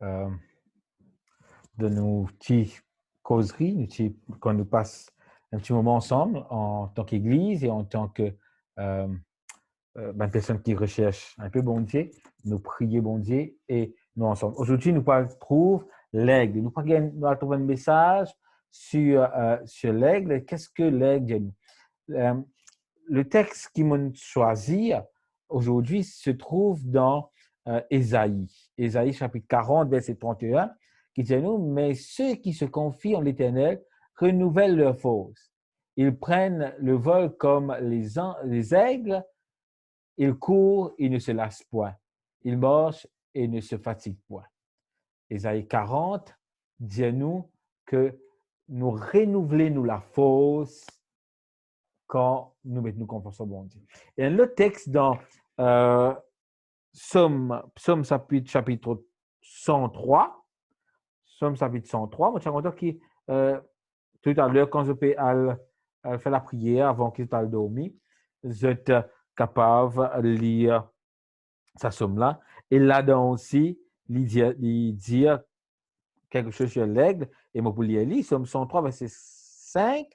euh, de nos petites causeries, qu'on nous passe un petit moment ensemble en tant qu'Église et en tant que personnes qui recherchent un peu bon Dieu, nous prier bon Dieu et nous ensemble. Aujourd'hui, nous allons trouver l'aigle. Nous allons trouver un message sur l'aigle. Qu'est-ce que l'aigle? Le texte qui m'a choisi aujourd'hui se trouve dans Ésaïe. Ésaïe chapitre 40, verset 31, qui dit nous, mais ceux qui se confient en l'Éternel renouvellent leur force. Ils prennent le vol comme les aigles, ils courent et ne se lassent point. Ils marchent et ne se fatiguent point. Ésaïe 40 dit nous que nous renouvelons la force quand nous mettons confiance au bon Dieu. Et le texte dans Psaume chapitre 103, Psaume chapitre 103, moi je suis content que tout à l'heure, quand je peux faire la prière avant qu'il soit dormi, je suis capable de lire sa somme-là. Et là-dedans aussi, il dit quelque chose sur l'aigle, et moi pour lire, Psaume 103, verset 5,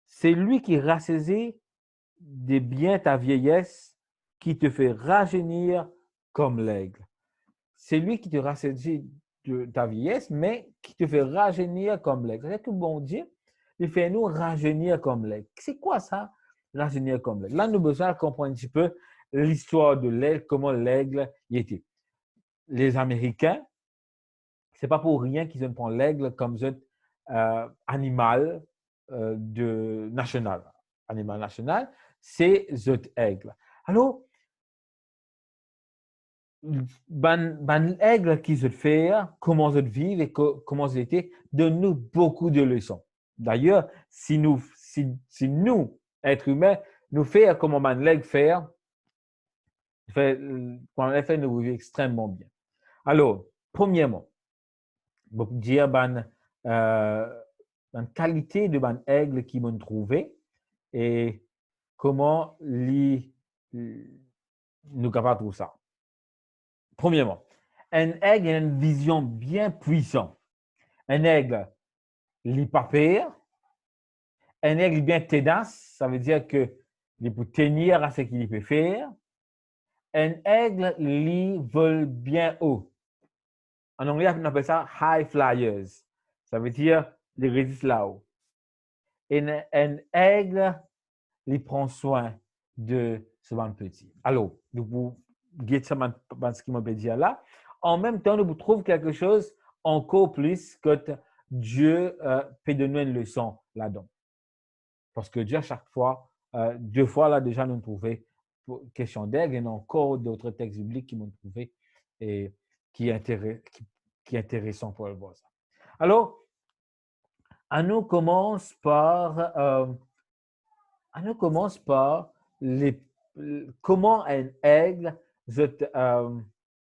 c'est lui qui rassasie de bien ta vieillesse, qui te fait rajeunir comme l'aigle. C'est lui qui te rassasie de ta vieillesse, mais qui te fait rajeunir comme l'aigle. C'est que bon Dieu, il fait nous rajeunir comme l'aigle. C'est quoi ça, rajeunir comme l'aigle? Là, nous avons besoin de comprendre un petit peu l'histoire de l'aigle, comment l'aigle y était. Les Américains, ce n'est pas pour rien qu'ils prennent l'aigle comme animal national. Animal national, c'est l'aigle. Alors, l'aigle qui se fait, comment se vivre et comment se était, donne-nous beaucoup de leçons. D'ailleurs, si nous, êtres humains, nous faisons comment l'aigle fait, quand elle fait, nous vivons extrêmement bien. Alors, premièrement, pour dire la qualité de l'aigle qui m'ont trouvé et comment nous capables de tout ça. Premièrement, un aigle a une vision bien puissante. Un aigle lit pas peur. Un aigle bien ténace, ça veut dire que il peut tenir à ce qu'il peut faire. Un aigle lit vole bien haut. En anglais, on appelle ça high flyers. Ça veut dire les résistent là-haut. Et un aigle, il prend soin de ce petit. Alors, vous guettez ce qui m'a dit là. En même temps, nous trouvons quelque chose encore plus que Dieu peut donner une leçon là-dedans. Parce que Dieu, à chaque fois, 2 fois là déjà, nous trouvons question d'aigle, et encore d'autres textes bibliques qui m'ont trouvé et qui est intéressant pour le voir ça. Alors, on commence par comment un aigle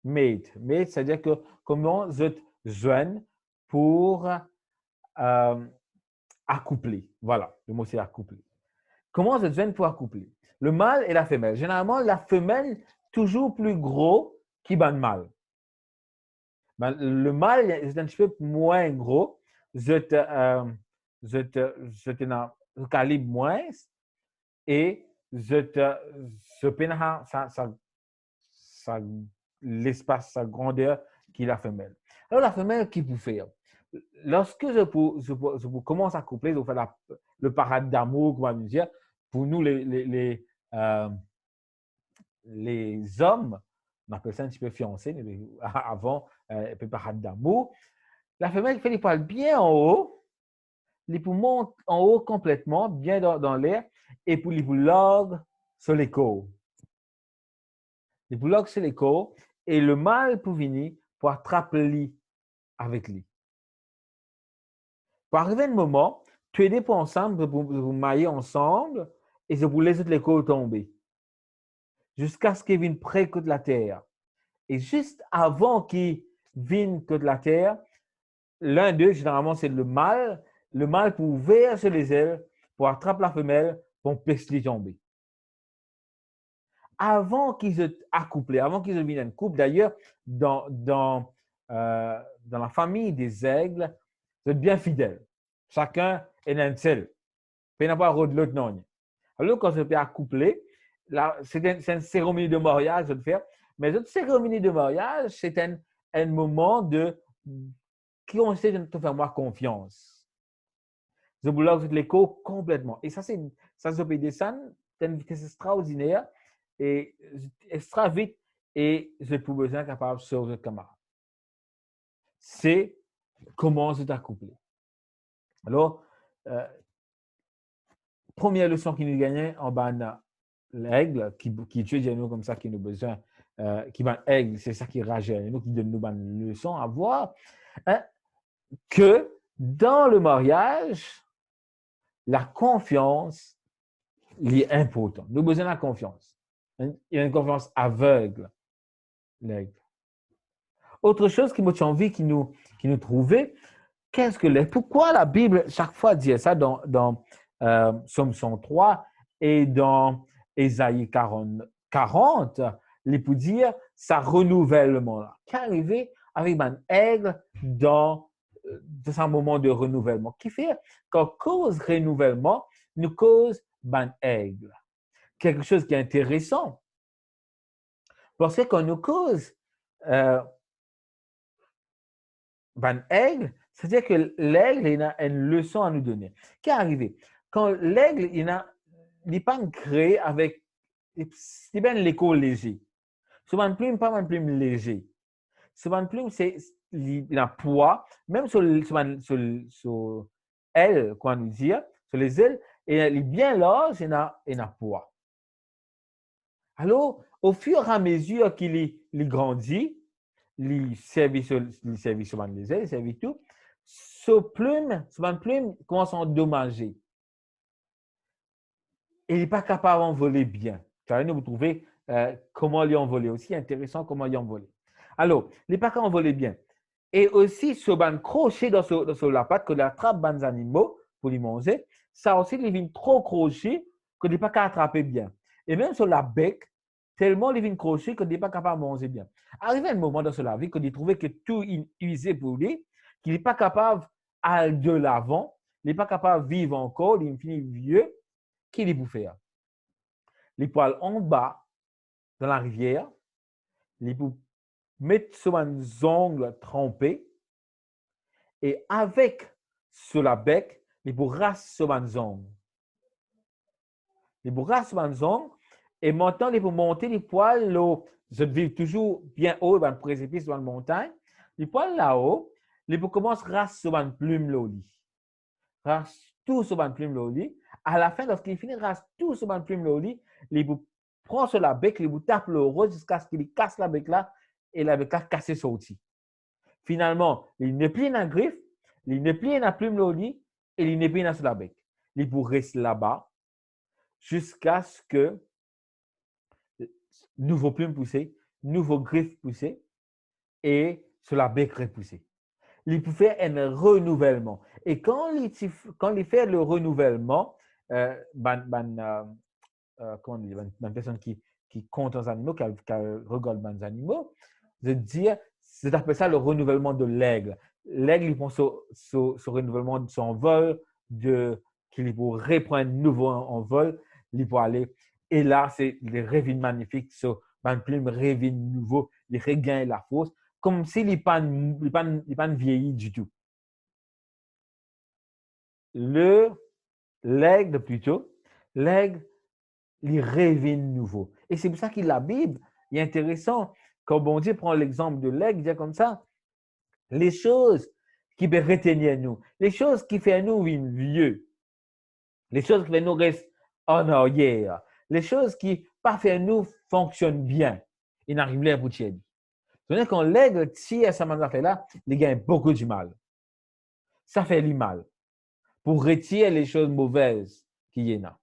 made. Made, c'est-à-dire que comment je joigne pour accoupler. Voilà, le mot c'est accoupler. Comment je joigne pour accoupler? Le mâle et la femelle. Généralement, la femelle toujours plus gros que le mâle. Le mâle est un petit peu moins gros. Je calibre moins et l'espace, sa grandeur qui est la femelle. Alors, la femelle, qui peut faire? Lorsque je commence à coupler, je fais le parade d'amour, comment dire, pour nous, les hommes, on appelle ça un petit peu fiancé, mais avant, un peu parade d'amour. La femelle fait les poils bien en haut, les poumons en haut complètement, bien dans l'air, et pour les boulogues sur les côtes. Les boulogues sur les côtes, et le mâle pour venir pour attraper lui avec lui. Pour arriver un moment, tu es des pour ensemble, vous mailler ensemble, et je vous laisse les côtes tomber. Jusqu'à ce qu'ils viennent près de la terre. Et juste avant qu'ils viennent de la terre, l'un d'eux, généralement, c'est le mâle pour ouvrir sur les ailes, pour attraper la femelle, pour les tomber. Avant qu'ils se accouplent, avant qu'ils viennent une couple, d'ailleurs, dans dans la famille des aigles, vous êtes bien fidèles. Chacun est un seul. Il n'y a pas de l'autre non. Alors, quand je fais accoupler, c'est une cérémonie de mariage, je le fais. Mais cette cérémonie de mariage, c'est un moment qui on sait de faire moi confiance. Je vous lance l'écho complètement. Et ça, c'est pays dessin, c'est une vitesse extraordinaire et extra vite et je n'ai plus besoin capable sur le camarade. C'est comment se accoupler. Alors, première leçon qui nous gagne en bas, l'aigle qui tue nous comme ça, qui nous besoin, qui va aigle, c'est ça qui rage nous, qui donne nous une leçon à voir, hein, que dans le mariage, la confiance est importante. Nous avons besoin de la confiance. Il y a une confiance aveugle, l'aigle. Autre chose qui m'a envie qui nous trouvait, qu'est-ce que l'aigle? Pourquoi la Bible, chaque fois, dit ça dans Somme 103 et dans Ésaïe 40, il peut dire ça renouvellement là. Qui est arrivé avec un aigle dans un moment de renouvellement. Qui fait qu'en cause renouvellement, nous cause un aigle. Quelque chose qui est intéressant. Parce que quand nous cause un aigle, c'est-à-dire que l'aigle il a une leçon à nous donner. Qui est arrivé? Quand l'aigle, il n'est pas créé avec, c'est bien l'écho léger. Souvent, une plume, pas une plume léger. Souvent, une plume, c'est la poids, même sur elle, quoi nous dire, sur les ailes, et elle est bien large et n'a poids. Alors, au fur et à mesure qu'il grandit, il servit souvent les ailes, il servit tout, ce plume commence à endommager. Et il n'est pas capable d'envoler bien. Vous trouvez comment lui envoler aussi, intéressant comment lui envoler. Alors, il n'est pas capable d'envoler bien. Et aussi, ce ban crochet sur la patte, que attrape les animaux pour les manger, ça aussi, il vient trop crochet que n'est pas capable d'attraper bien. Et même sur la bec, tellement il vient crochet que n'est pas capable de manger bien. Arrivé un moment dans la vie qu'il trouvait que tout est usé pour lui, qu'il n'est pas capable d'aller de l'avant, il n'est pas capable de vivre encore, il finit vieux, qu'il peut faire? Les poils en bas dans la rivière, il peut mettre sur un ongle trempé et avec sur la bec, il peut rasser sur un ongle. Il peut rasser sur un ongle et maintenant il peut monter les poils là. Je vis toujours bien haut dans le précipice dans la montagne. Les poils là-haut, il peut commencer à rasser sur une plume là au lit. Rasse tout sur une plume là au lit. À la fin, lorsqu'il finit rasse tout sur une plume là au lit, il peut prendre sur la bec, il peut taper le rose jusqu'à ce qu'il casse la bec là et la bec là casse sorti. Finalement, il ne plie la griffe, il ne plie la plume là au lit et il ne plie sur la bec. Il peut rester là-bas jusqu'à ce que nouveau plume poussé, nouveau griffe poussé et sur la bec repoussé. Il peut faire un renouvellement. Et quand il fait le renouvellement, comment dire, une personne qui compte les animaux, qui regarde les animaux, je dire, c'est appelé ça le renouvellement de l'aigle. L'aigle, il pense au renouvellement de son vol, qu'il pour reprendre nouveau en vol, il pour aller. Et là, c'est les rêves magnifiques, une plume rêve nouveau, il regagne la force, comme s'il n'est pas vieilli du tout. L'aigle, plutôt, l'aigle, il rêve nouveau. Et c'est pour ça que la Bible est intéressant. Quand bon Dieu prend l'exemple de l'aigle, il dit comme ça, les choses qui peuvent retenir nous, les choses qui font nous vieux, les choses qui font nous rester en arrière, les choses qui pas faire nous fonctionnent bien, ils n'arrivent pas à bout de chez lui. C'est-à-dire quand l'aigle tire sa main là, il gagne beaucoup du mal. Ça fait lui mal pour retirer les choses mauvaises qu'il y en a.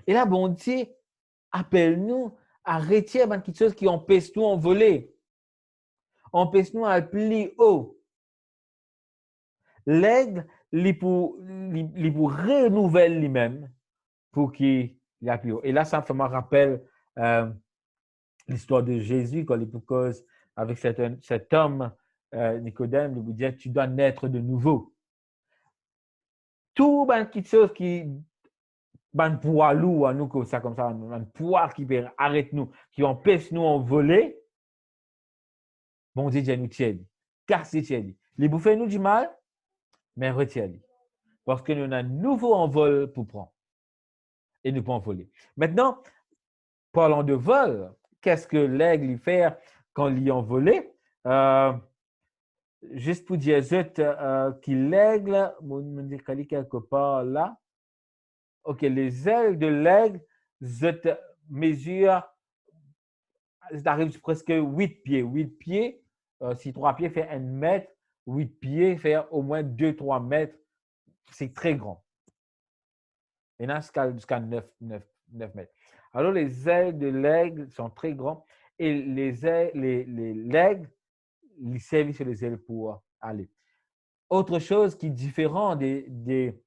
Et là, bon Dieu appelle-nous à retirer quelque chose qui empêche nous d'envoler, empêche nous à aller plus haut. L'aigle, il pour renouveler lui-même pour qu'il aille plus haut. Et là, ça me rappelle l'histoire de Jésus quand il cause avec cet homme Nicodème, il vous dit, tu dois naître de nouveau. Tout quelque chose qui ban poilou à nous comme ça, un poids qui arrête nous, qui empêche nous en voler, bon Dieu nous tient, casse tiens. Les bouffer nous du mal, mais retiens-les. Parce que nous avons un nouveau envol pour prendre. Et nous pouvons voler. Maintenant, parlant de vol, qu'est-ce que l'aigle fait quand il est envolé? Juste pour dire qu'il l'aigle, on dit quelque part là. OK, les ailes de l'aigle mesurent, arrive presque 8 pieds. 8 pieds, si 3 pieds fait 1 mètre, 8 pieds fait au moins 2-3 mètres. C'est très grand. Il y en a jusqu'à 9 mètres. Alors, les ailes de l'aigle sont très grands et l'aigle, il servent sur les ailes pour aller. Autre chose qui est différent des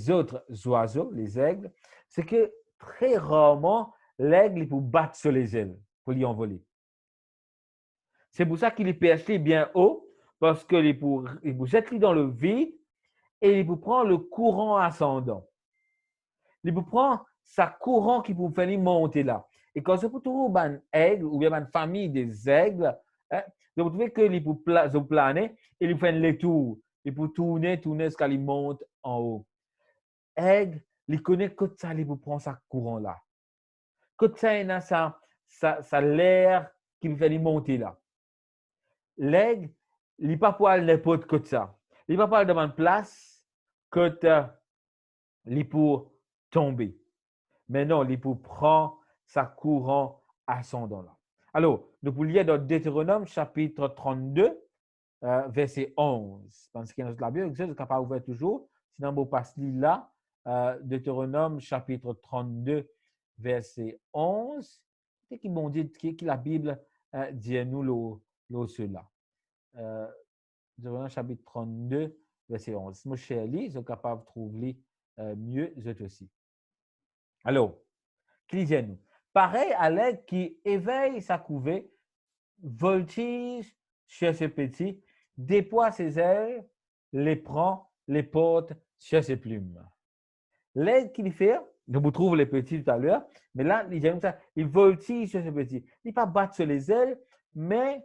autres oiseaux, les aigles, c'est que très rarement, l'aigle peut battre sur les ailes pour y envoler. C'est pour ça qu'il est perché bien haut, parce qu'il peut jeter dans le vide et il peut prendre le courant ascendant. Il peut prendre sa courant qui peut faire monter là. Et quand vous trouvez un aigle ou bien une famille des aigles, vous trouvez qu'il peut planer et il fait les tours. Il peut tourner jusqu'à il monte en haut. Aigle, il connaît que ça, il peut prendre sa courant là. Que ça, il a ça l'air qui peut faire monter là. L'aigle, il n'est pas pour aller n'importe que ça. Il n'est pas pour aller dans une place que il peut tomber. Mais non, il peut prendre sa courant ascendant là. Alors, nous pouvons lire dans Deutéronome chapitre 32, verset 11. Parce qu'il y a la Bible, je ne suis pas ouvert toujours. Sinon, vous passez là, Deutéronome chapitre 32, verset 11. C'est qui bon dit que la Bible dit nous cela. Deutéronome chapitre 32, verset 11. Mon cher Lee, je suis capable de trouver mieux, je aussi. Alors, qui dit-nous? Pareil à l'aigle qui éveille sa couvée, voltige sur ses petits, déploie ses ailes, les prend, les porte sur ses plumes. L'aigle qu'il fait, je vous trouve les petits tout à l'heure, mais là, il voltige sur ses petits. Il ne pas battre sur les ailes, mais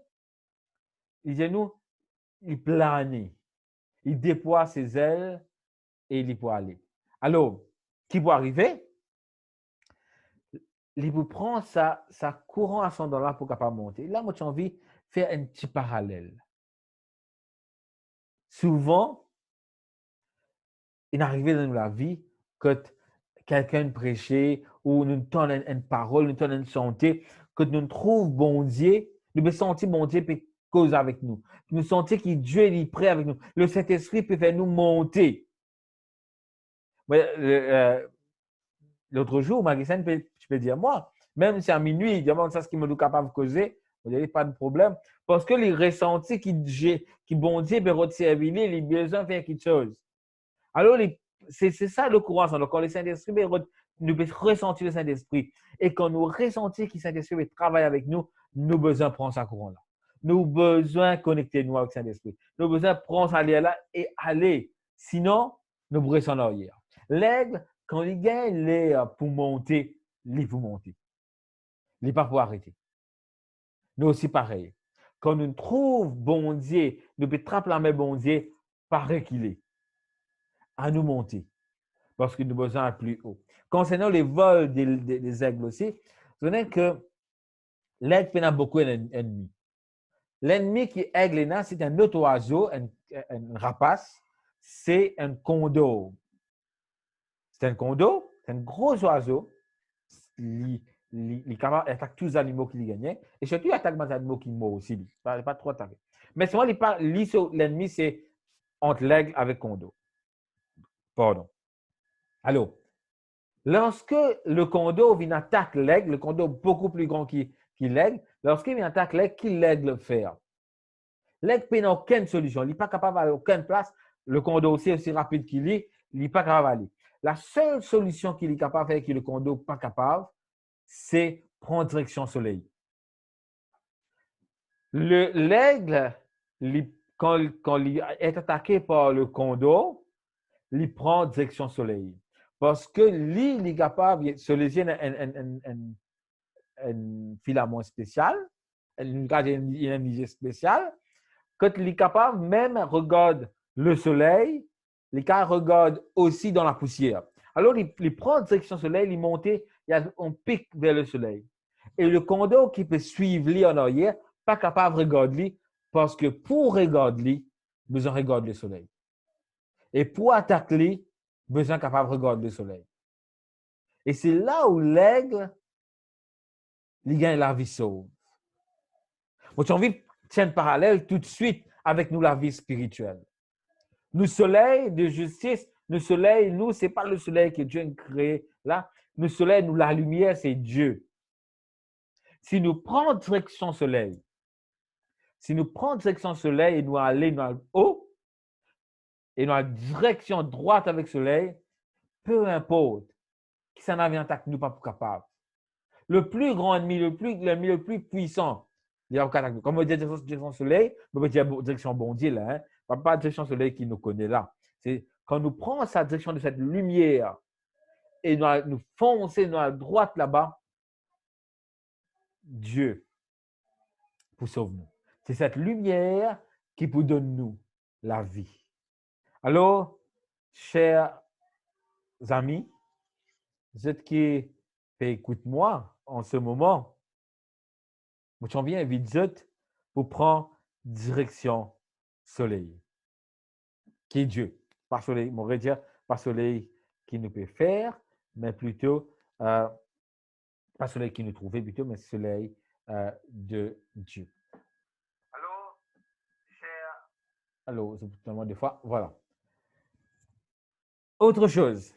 il plane. Il déploie ses ailes et il peut aller. Alors, qui peut arriver? Il vous prend sa courant ascendant là pour capable monter. Là, moi, j'ai envie de faire un petit parallèle. Souvent, il arrive dans la vie que quelqu'un prêchait ou nous donne une parole, nous donne une santé, que nous trouvons bon Dieu, nous sentons bon Dieu peut cause avec nous. Nous sentons que Dieu est prêt avec nous. Le Saint-Esprit peut faire nous monter. L'autre jour, Marie-Sainte, je peux dire, moi, même si à minuit, il demande ça ce qui me est capable de causer, vous n'avez pas de problème. Parce que les ressentis qui bon Dieu peut retirer, il a besoin de faire quelque chose. Alors, c'est ça le courant. Donc, quand le Saint-Esprit, nous peut ressentir le Saint-Esprit. Et quand nous ressentons que le Saint-Esprit travaille avec nous, nous avons besoin de prendre sa courant là. Nous avons besoin de connecter nous avec le Saint-Esprit. Nous avons besoin de prendre ça là et aller. Sinon, nous brisons en arrière. L'aigle, quand il gagne l'air pour monter, il faut monter. Il n'est pas pour arrêter. Nous aussi pareil. Quand nous trouvons bon Dieu, nous pouvons trapper la main bon Dieu, pareil qu'il est. À nous monter. Parce que nous avons besoin de plus haut. Concernant les vols des aigles aussi, vous savez que l'aigle a beaucoup d'ennemis. L'ennemi qui est aigle, c'est un autre oiseau, un rapace, c'est un condor. C'est un condor, c'est un gros oiseau. Il attaque tous les animaux qui gagnent. Et surtout, il attaque les animaux qui meurent aussi. Il ne pas trop attaquer. Mais souvent, l'ennemi, c'est entre l'aigle avec le condor. Pardon. Alors, lorsque le condor vient attaquer l'aigle, le condor beaucoup plus grand que l'aigle, lorsqu'il vient attaquer l'aigle, qu'est-ce que l'aigle fait? L'aigle n'a aucune solution. Il n'est pas capable d'aller à aucune place. Le condor aussi rapide qu'il est, il n'est pas capable d'aller. La seule solution qu'il est capable de faire, que le condor n'est pas capable, c'est prendre direction soleil. L'aigle, quand il est attaqué par le condor, il prend direction soleil. Parce que lui, il est capable, sur les yeux, un filament spécial, une énergie spéciale, quand il est capable, même regarde le soleil, les cas regarde aussi dans la poussière. Alors, il prend direction soleil, il monte, on pique vers le soleil. Et le condor qui peut suivre lui en arrière, pas capable de regarder lui, parce que pour regarder lui, besoin de regarder le soleil. Et pour attaquer lui, besoin capable de regarder le soleil. Et c'est là où l'aigle, il gagne la vie sauve. Moi, j'ai envie de faire un parallèle tout de suite avec nous, la vie spirituelle. Le soleil de justice, le soleil, nous, ce n'est pas le soleil que Dieu a créé là. Le soleil, nous, la lumière, c'est Dieu. Si nous prenons direction soleil, si nous prenons direction soleil et nous allons dans le haut, et dans la direction droite avec le soleil, peu importe qui s'en vient attaquer, nous pas capable. Le plus grand ennemi, l'ennemi le plus puissant, comme on dit direction soleil, on peut dire direction bondier là, hein? Pas direction soleil qui nous connaît là. C'est quand nous prenons sa direction de cette lumière et nous foncer dans la droite là-bas, Dieu pour sauver nous. C'est cette lumière qui vous donne nous la vie. Alors, chers amis, vous êtes qui écoute-moi en ce moment, je viens vite pour prendre direction soleil, qui est Dieu. Pas soleil, on va dire, pas soleil qui nous peut faire, mais plutôt, pas soleil qui nous trouve, plutôt, mais soleil de Dieu. Allô, c'est tellement des fois, voilà. Autre chose,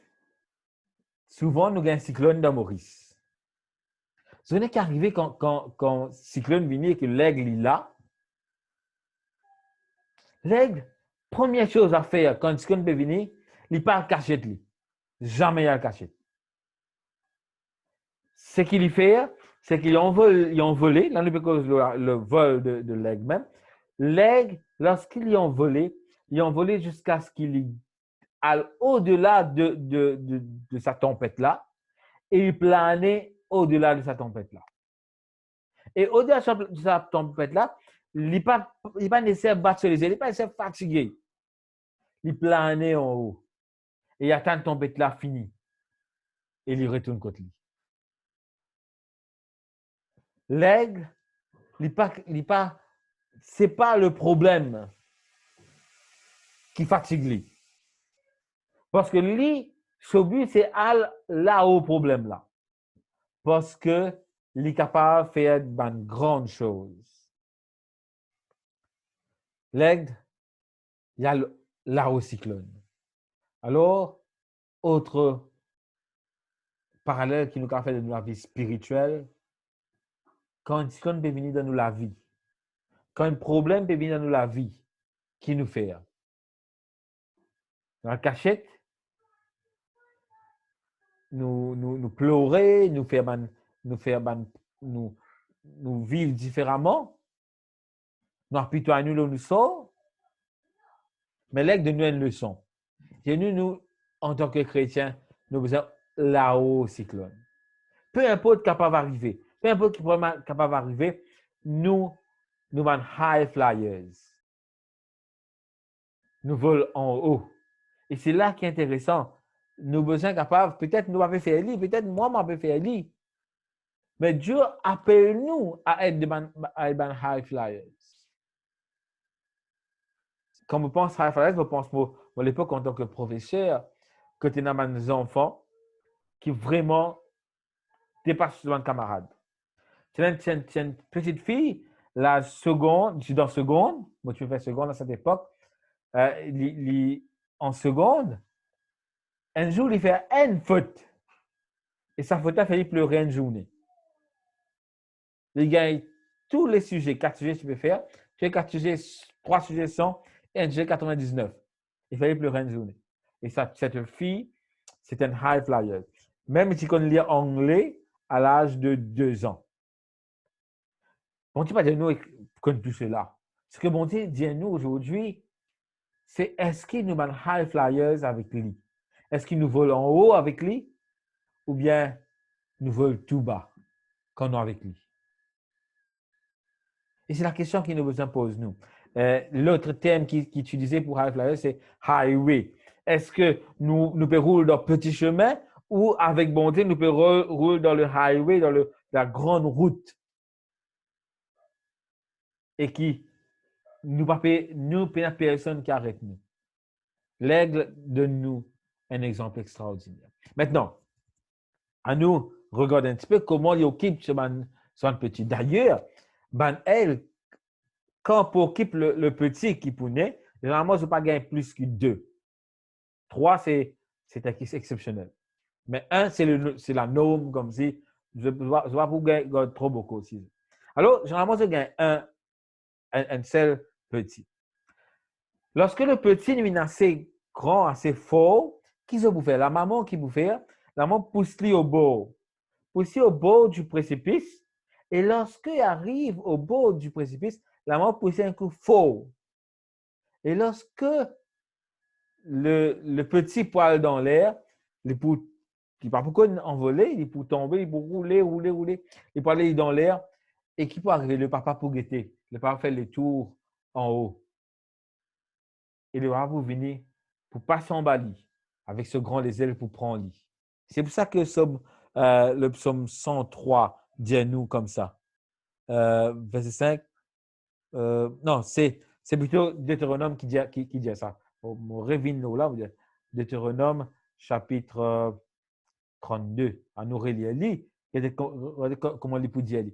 souvent, nous avons un cyclone dans Maurice. Ce n'est qu'arrivé quand le cyclone vient et que l'aigle est là. L'aigle, première chose à faire quand le cyclone peut venir, il part cachette. Jamais il a cachette. Ce qu'il fait, c'est qu'ils ont volé, là, le vol de l'aigle même. L'aigle, lorsqu'ils ont volé jusqu'à ce qu'il aille au-delà de sa tempête-là et il planait au-delà de sa tempête-là. Et au-delà de sa tempête-là, il n'est pas nécessaire de battre sur les ailes, il n'est pas nécessaire de fatiguer. Il planait en haut. Et il attend la tempête-là finie. Et il retourne côté lui. L'aigle, c'est pas le problème qui fatigue lui. Parce que lui, son but, c'est là au problème là. Parce que il est capable de faire de grandes choses. L'aigle, il y a là au cyclone. Alors, autre parallèle qui nous a fait de la vie spirituelle, quand un cyclone peut venir dans nous la vie, quand un problème peut venir dans nous la vie, qui nous fait? Dans la cachette, nous pleurer, nous vivre différemment, nous apitoyer nous nous sort, mais l'aigle de nous une leçon. Et nous, en tant que chrétiens, nous besoin là-haut cyclone. Peu importe ce qui va arriver, peu importe ce qui va arriver, nous sommes high flyers. Nous volons en haut. Et c'est là qui est intéressant. Nous besoin capables, peut-être nous avons fait lui, peut-être moi m'avais fait lui. Mais Dieu appelle nous à être des high flyers. Quand je pense high flyers, je pense à l'époque en tant que professeur, que tu as des enfants qui vraiment dépassent souvent de camarades. Tu as une petite fille, la seconde, je suis dans seconde, moi tu fais seconde à cette époque, en seconde, un jour, il fait une faute. Et sa faute a fait pleurer une journée. Il gagne tous les sujets, 4 sujets tu peux faire. Tu as 4 sujets, 3 sujets 100 et un sujet 99. Il fallait pleurer une journée. Et cette fille, c'est un high flyer. Même si on lit anglais à l'âge de 2 ans. Bon, tu vas dire, nous, connaît tout cela. Ce que bon Dieu dit à nous aujourd'hui, c'est est-ce qu'il nous met high flyers avec lui? Est-ce qu'il nous vole en haut avec lui? Ou bien nous vole tout bas quand nous avec lui? Et c'est la question qui nous impose, nous. L'autre terme qui est utilisé pour high flyer, c'est highway. Est-ce que nous pouvons rouler dans le petit chemin ou avec bonté, nous pouvons rouler dans le highway, dans la grande route et qui nous pas personne qui arrête nous. L'aigle donne nous un exemple extraordinaire. Maintenant, à nous regarder un petit peu comment il occupe son petit. D'ailleurs, elle, quand on occupe le petit qui naît, généralement, je ne pas gagner plus que 2. 3, c'est exceptionnel. Mais 1, c'est la norme, comme si je ne vais pas gagner trop beaucoup aussi. Alors, généralement, je gagne un seul petit. Lorsque le petit est assez grand, assez fort, qui se bouffe? La maman qui bouffe, la maman pousse-lui au bord. Pousse-lui au bord du précipice. Et lorsqu'il arrive au bord du précipice, la maman pousse un coup fort. Et lorsque le petit poil dans l'air, il peut pas pourquoi envoler, il peut tomber, il peut rouler, il peut aller dans l'air et qui peut arriver, le papa pour guetter, le papa fait le tour en haut. Et le papa pour venir, pour pas s'emballer avec ce grand les ailes pour prendre lit. C'est pour ça que le psaume 103 dit à nous comme ça. Verset 5, non, c'est plutôt Deutéronome qui dit ça. Mon révine là, Deutéronome chapitre 32. À nous relire, comment il peut dire.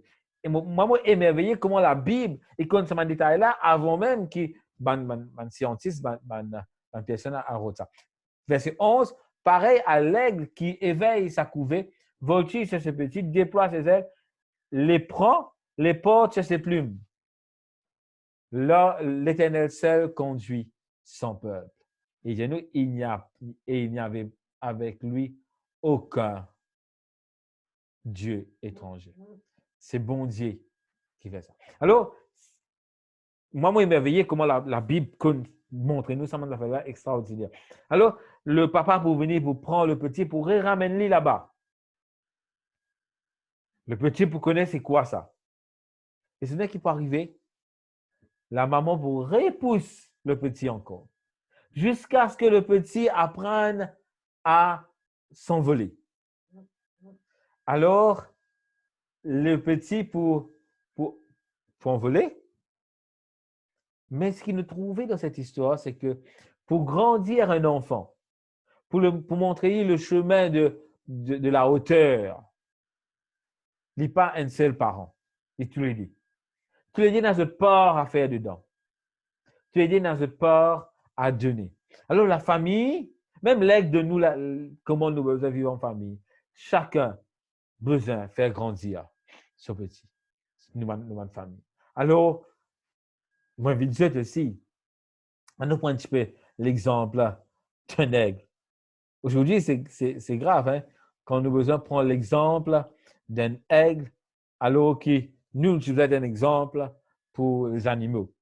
Et moi, émerveillé comment la Bible, et comme ce détail là, avant même que les scientifique, les personne a reçu ça. Verset 11, pareil à l'aigle qui éveille sa couvée, voltige sur ses petits, déploie ses ailes, les prend, les porte sur ses plumes. Là, l'Éternel seul conduit son peuple. Et il n'y avait avec lui aucun Dieu étranger. C'est bon Dieu qui fait ça. Alors, moi, je émerveillé comment la Bible montre nous ça de la extraordinaire. Alors, le papa pour venir pour prendre le petit pour ramener là-bas. Le petit pour connaître c'est quoi ça. Et ce n'est qui peut arriver. La maman vous repousse le petit encore. Jusqu'à ce que le petit apprenne à s'envoler. Alors, le petit pour envoler. Mais ce qu'il nous trouvait dans cette histoire, c'est que pour grandir un enfant, pour montrer le chemin de la hauteur, il n'y a pas un seul parent. Et tu le dis. Tu le dis dans ce part à faire dedans. Tu le dis dans ce part à donner. Alors la famille, même l'aide de nous, comment nous vivons en famille, chacun besoin de faire grandir ce petit, nous famille. Alors, moi, je dis aussi, on nous prend un petit peu l'exemple d'un aigle. Aujourd'hui, c'est grave, hein? Quand nous avons besoin de prendre l'exemple d'un aigle, alors que nous utilisons un exemple pour les animaux.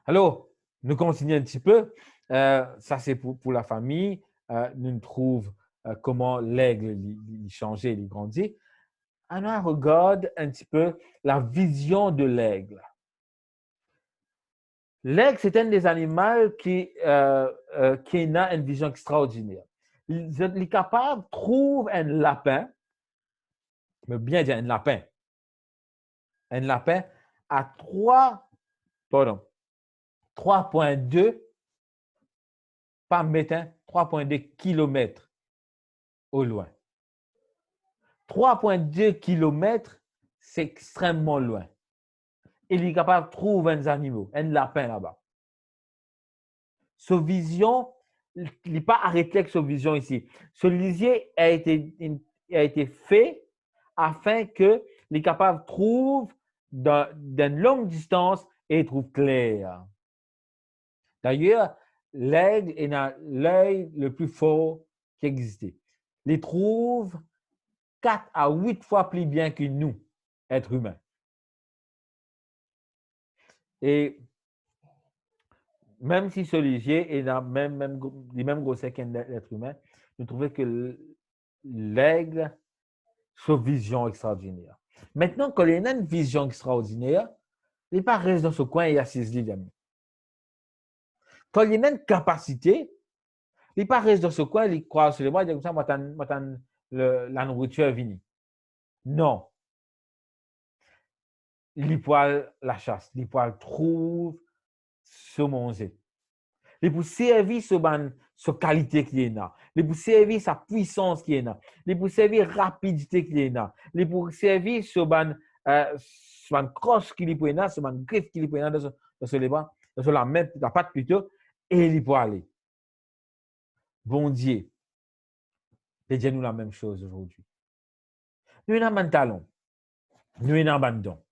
Alors, nous continuons un petit peu. Ça, c'est pour la famille. Nous trouvons comment l'aigle il changeait, il grandit. On regarde un petit peu la vision de l'aigle. L'aigle, c'est un des animaux qui a une vision extraordinaire. Il est capable de trouver un lapin, mais bien dire un lapin à 3,2, pas mètre, 3,2 km au loin. 3,2 km, c'est extrêmement loin. Il est capable de trouver un animal, un lapin là-bas. Sa vision, il n'est pas arrêté avec sa vision ici. Ce lisier a été fait afin qu'il est capable de trouver d'une longue distance et trouve clair. D'ailleurs, l'aigle est l'œil le plus fort qui existait. Il trouve 4 à 8 fois plus bien que nous, êtres humains. Et même si ce ligier est dans les mêmes grosseurs qu'un être humain, nous trouvons que l'aigle sa vision extraordinaire. Maintenant, quand il y a une vision extraordinaire, il n'est pas resté dans ce coin et assis là. Quand il y a une capacité, il n'est pas resté dans ce coin, il croit sur les bras, il dit comme ça, la nourriture vient. Non. Il peut la chasse, il peut trouver ce manger. Il peut servir sa qualité qui est là. Il peut servir sa puissance qui est là. Il peut servir la rapidité qui est là. Il peut servir ce croche qui est là, ce griffe qui est là dans les bras, dans la patte plutôt, et il peut aller. Bon Dieu, et Dieu nous la même chose aujourd'hui. Nous avons un talon, nous avons un don.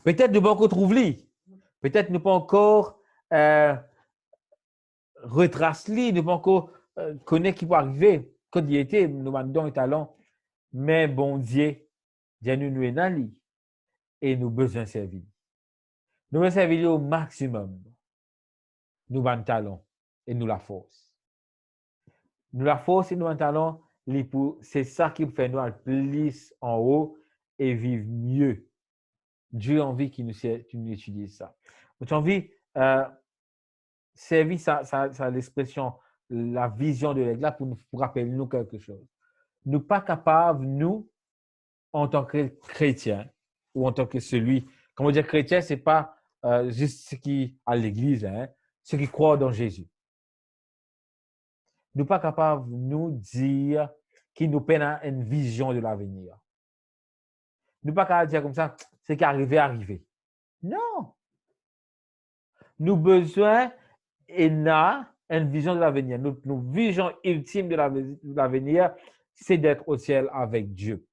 Peut-être nous ne pouvons pas trouver, peut-être nous ne pouvons pas encore retracer, nous ne pouvons pas encore connaître qui peut arriver. Quand il était, nous avons un don et talent, mais bon Dieu, Dieu nous est dans lui et nous avons besoin de servir. Nous devons servir au maximum. Nous avons un talent et nous la force. Nous la force et nous avons un talent, c'est ça qui fait nous aller plus en haut et vivre mieux. Dieu a envie qu'il nous utilise ça. J'ai envie servir ça l'expression, la vision de l'aigle pour rappeler nous quelque chose. Nous pas capables, nous, en tant que chrétiens, ou en tant que celui, comment dire chrétien, c'est pas juste ceux qui à l'église, hein, ceux qui croient dans Jésus. Nous pas capables, nous dire qu'il nous peine une vision de l'avenir. Nous pas capables de dire comme ça, c'est qui arrivé, arrivé. Non. Nous besoin et n'a une vision de l'avenir. Notre vision ultime de l'avenir, c'est d'être au ciel avec Dieu.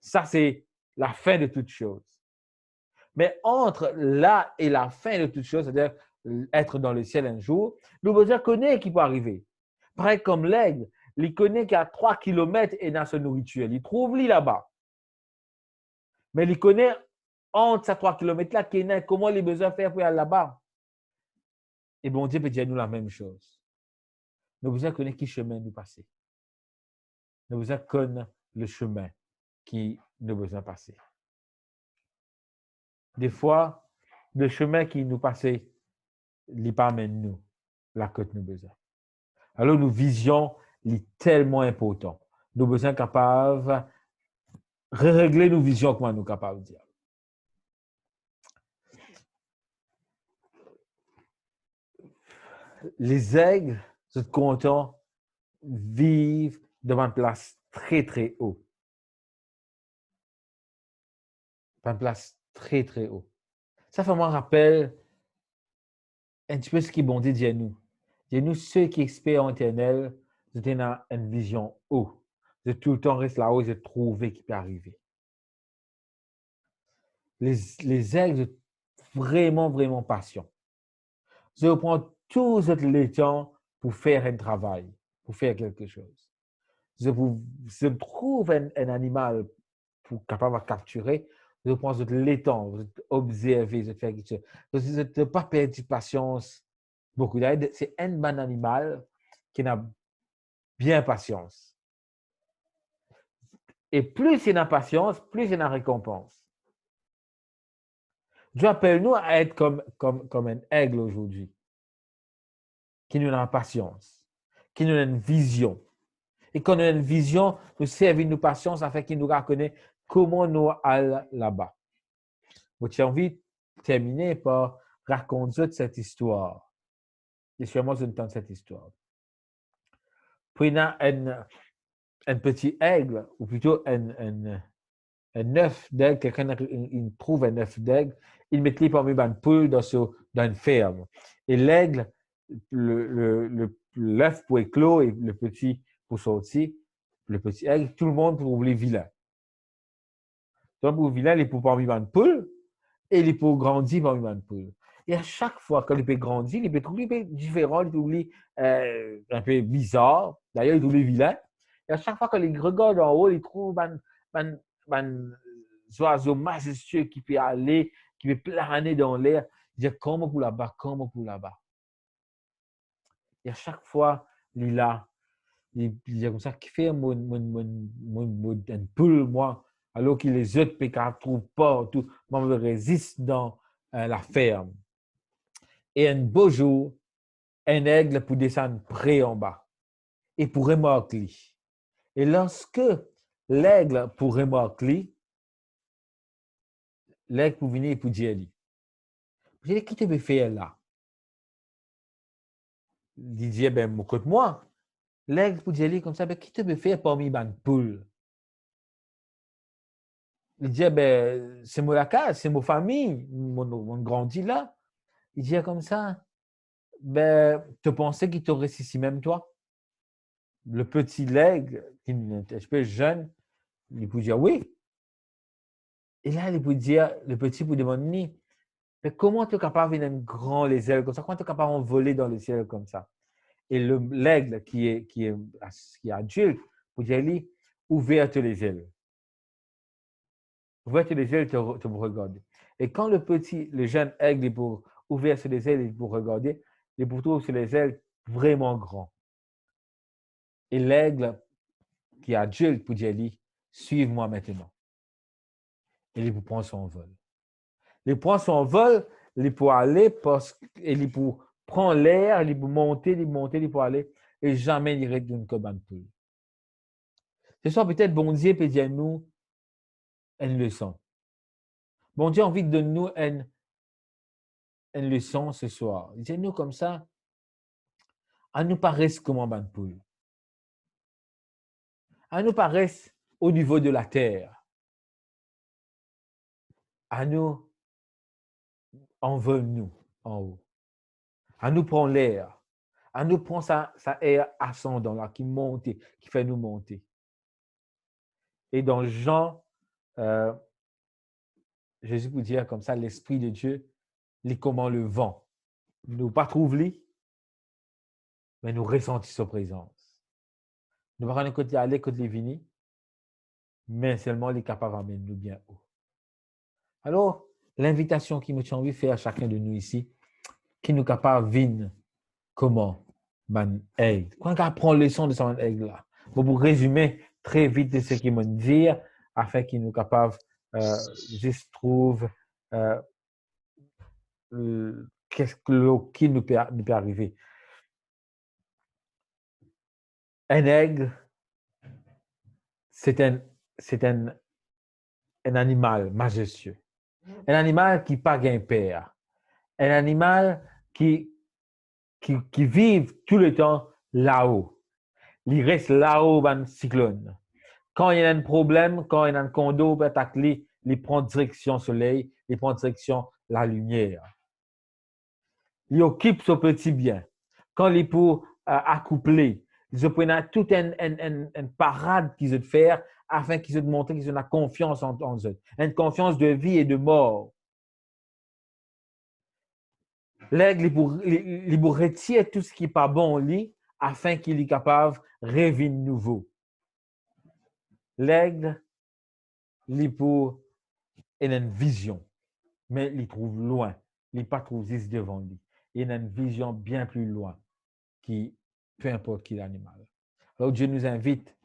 Ça, c'est la fin de toute chose. Mais entre là et la fin de toute chose, c'est-à-dire être dans le ciel un jour, nous besoin connaître qui peut arriver. Pareil comme l'aigle, il connaît qu'à 3 km et dans sa nourriture. Il trouve lui là-bas. Mais il connaît entre ces 3 km-là, comment il a besoin de faire pour aller là-bas. Et bon Dieu peut dire nous la même chose. Nous avons besoin de connaître qui chemin nous passer. Nous avons besoin de connaître le chemin qui nous besoin de passer. Des fois, le chemin qui nous passer, il n'est pas amène nous, la côte nous besoin. Alors, nos visions, est tellement important. Nous avons besoin capables de régler nos visions comme nous sommes capables de dire. Les aigles, sont contents, vivent devant une place très, très haut. Une place très, très haut. Ça fait moi rappel un petit peu ce qui est bon dit à nous. Dit nous, ceux qui espèrent en éternel, vous êtes dans une vision haut. De tout le temps reste là-haut et de trouver qui peut arriver. Les aigles sont vraiment, vraiment patients. Ils prennent tout le temps pour faire un travail, pour faire quelque chose. Je trouve un animal pour capable de capturer, je prends le temps, vous observer, je fais quelque chose. Je ne pas perdre de patience beaucoup d'aide. C'est un bon animal qui a bien patience. Et plus il a patience, plus il a récompense. Dieu appelle nous à être comme un aigle aujourd'hui, qui nous a patience, qui nous a une vision. Et quand on a une vision, nous servir nos patience afin qu'il nous reconnaisse comment nous allons là-bas. J'ai envie de terminer par raconter cette histoire. Et sûrement, je entends cette histoire. Puis, il y a un petit aigle, ou plutôt un œuf d'aigle. Quelqu'un il trouve un œuf d'aigle, il met les parmi une poule dans une ferme. Et l'aigle, l'œuf pour éclore et le petit pour sortir, le petit aigle, tout le monde trouve les vilains. Donc, pour vilain, il peut parmi une poule et il peut grandir parmi une poule. Et à chaque fois que il peut grandir, il peut trouver différent, il trouve un peu bizarre. D'ailleurs, il trouve les vilains. Et à chaque fois que il regarde en haut, il trouve oiseaux majestueux qui peuvent aller, qui peuvent planer dans l'air. Il dit, comment pour là-bas, comment pour là-bas. Et à chaque fois, il est là. Il dit comme ça, qui fait une poule, moi, alors que les autres ne trouvent pas, tout, moi, je résiste dans la ferme. Et un beau jour, un aigle pour descendre près en bas et pour remorquer. Et lorsque l'aigle pour remorquer, l'aigle pour venir et pour dire, je dis, qui te veut faire là? Il dit, ben, mon côté moi. L'aigle pour dire comme ça, ben, qui te veut faire parmi les poules? Il dit, ben, c'est mon casa, c'est mon famille, on grandit là. Il dit comme ça, ben, tu pensais qu'il t'aurait ici même toi? Le petit l'aigle, qui est un petit peu jeune, il peut dire oui. Et là, il peut dire, le petit peut demander, mais comment tu es capable de grand les ailes comme ça? Comment tu es capable de voler dans le ciel comme ça? Et l'aigle qui est adulte peut dire, lui, ouverte les ailes. Ouverte les ailes, tu me regardes. Et quand le jeune aigle est pour ouvrir sur les ailes et pour regarder, il pour trouver sur les ailes vraiment grand. Et l'aigle qui est adulte peut dire, lui, suive-moi maintenant. Et il prend son vol. Il prend son vol, il peut aller parce qu'il peut prendre l'air, il peut monter, il peut aller et jamais il reste d'une cabane poule. Ce soir, peut-être bon Dieu peut dire nous une leçon. Bon Dieu a envie de donner nous une leçon ce soir. Il dit nous comme ça, à nous paraître comme un ban poule. À nous paraître au niveau de la terre. À nous envole-nous en haut. À nous prendre l'air. À nous prendre sa air ascendant là, qui monte, qui fait nous monter. Et dans Jean, Jésus vous dire comme ça, l'Esprit de Dieu, il comment le vent. Nous pas trouver, mais nous ressentir sa présence. Nous ne pouvons pas côté aller, côté venir, mais seulement il est capable d'amener nous bien haut. Alors, l'invitation qui me tient envie de faire à chacun de nous ici, qui nous capable de venir comment? Man aigle. Quand on apprend le son de son aigle là. Bon, pour résumer très vite de ce qu'il m'a dit, afin qu'il nous capable juste trouve qu'est-ce qui nous peut arriver. Un aigle, c'est un animal majestueux. Un animal qui n'a pas un père. Un animal qui vit tout le temps là-haut. Il reste là-haut dans le cyclone. Quand il y a un problème, quand il y a un condo, il prend direction soleil, il prend direction la lumière. Il occupe son petit bien. Quand il est pour accoupler, ils prennent toute une parade qu'ils veulent faire afin qu'ils veulent montrer qu'ils ont la confiance en eux. Une confiance de vie et de mort. L'aigle, il pour retirer tout ce qui n'est pas bon en lui afin qu'il est capable de rêver de nouveau. L'aigle, il pour il a une vision, mais il trouve loin. Il n'est pas trop juste devant lui. Il a une vision bien plus loin, qui, peu importe qui l'animal. Alors Dieu nous invite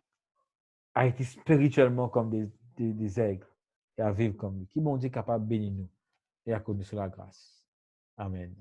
à être spirituellement comme des aigles et à vivre comme lui. Qui bon Dieu capable de bénir nous et à connaître la grâce. Amen.